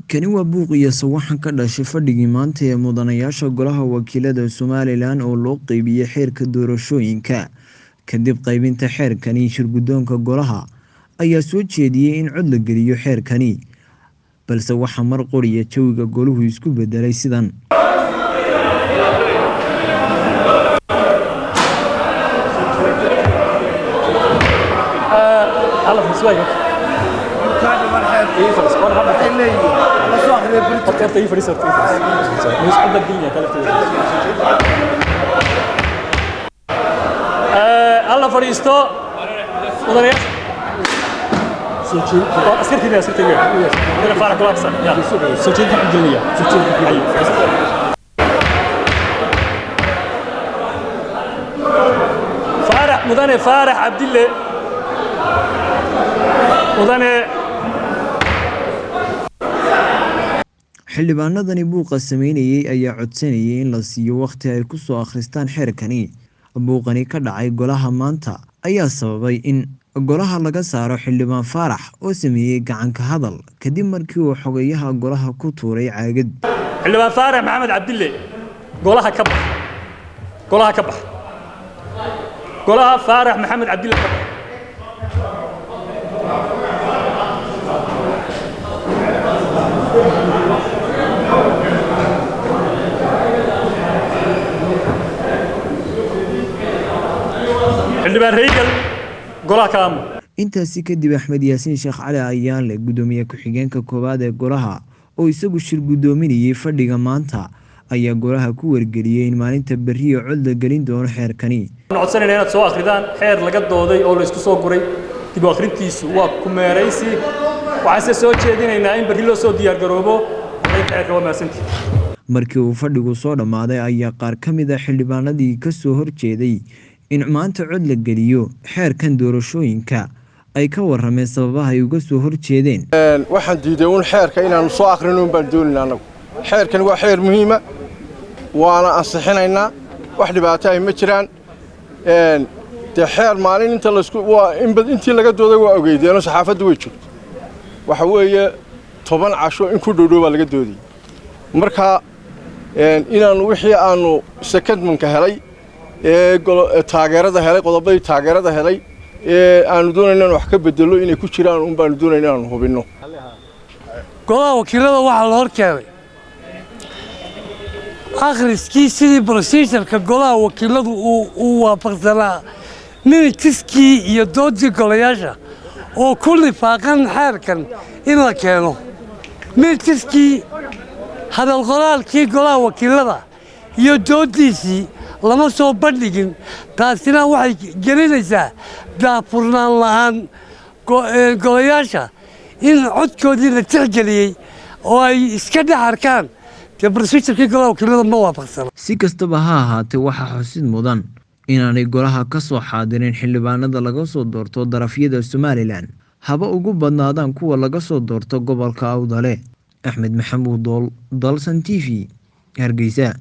kani waa buuq iyo sawaxan ka dhashay fadhigii maanta ee mudanayaasha golaha wakiilada Somaliland oo loo qeybiyay xeerka doorashooyinka kadib qaybinta xeerkani shirgudoonka golaha ayaa soo jeediyay in cod la geliyo xeerkani balse waxa mar qoriya jawiga goluhu isku bedelay sidan الله فريستو مدنيا سوتشي اسكتي انا فارق كلاكسن يلا سوتشي الدنيا فارح مدني فارح عبد الله مدني xildhibaanadani buuqa sameynayay ayaa codsanayay in la siiyo waqti ay ku soo akhristaan xeerkani buuqani ka dhacay golaha maanta ayaa sababay in golaha laga saaro xildhibaan Faarax oo sameeyay gacan ka hadal kadib markii uu xogayaha golaha ku tuuray caagad xildhibaan Faarax Maxamed Cabdille golaha ka bax golaha Faarax Maxamed Cabdille xildhibaan Reegal golaha kaam intaasi kadib Axmed Yaasiin Sheekh Cali ayaan la gudoomiye ku-xigeenka koobaad ee golaha oo isagu shir gudoominayay fadhiga maanta ayaa golaha ku wargeliyay in maalinta bariyo cod la gelin doono xeerkani codsanayna inaad soo akhridaan xeer laga dooday oo la isku soo guray dib u akhrintiisu waa ku meeraysi waxaan soo jeedinaynaa in bari loo soo diyaar garoobo xeerka waa maasantii markii uu fadhigu soo dhamaaday ayaa qaar ka mid ah xildhibaanadii ka soo horjeeday in maanta cod la geliyo xeerkan doorashooyinka ay ka warameen sababaha ay uga soo horjeedeen waxaan diiday in xeerka inaan soo akhrino baan doonaynaa anagu xeerkan waa xeer muhiim ah waana ansixinaynaa wax dhibaato ay ma jiraan xeer maalin inta la isku waa intii laga dooday waa ogeydeen saxaafaddu way jirto waxa weeye 10 casho in ku dhow baa laga dooday marka inaan wixii aanu secondmanka helay taageerada helay qodobadii taageerada helay aanu doonaynaa wax ka bedelo inay ku jiraan un baan doonaynaa inaan hubino golaha wakiilada waxa la hor keenay akhriskii sidii procedure-ka golaha wakiiladu uu waafaqsanaa minitiskii iyo doodii golayaasha oo ku lifaaqan xeerkan in la keeno minitiskii hadal qoraalkii golaha wakiilada iyo doodiisii lama soo bandhigin taasina waxay gelinaysaa daafurnaan la'aan golayaasha in codkoodii la tixgeliyey oo ay iska dhex arkaan procedurkii golaha wakiilada ma waafaqsana si kastaba ha ahaatee waxaa xusid mudan inaanay golaha ka soo xaadirin xildhibaanada laga soo doorto darafyada Somaliland haba ugu badnaadaan kuwa laga soo doorto gobolka Awdale Axmed Maxamuud Dool Dalsan TV Hargeysa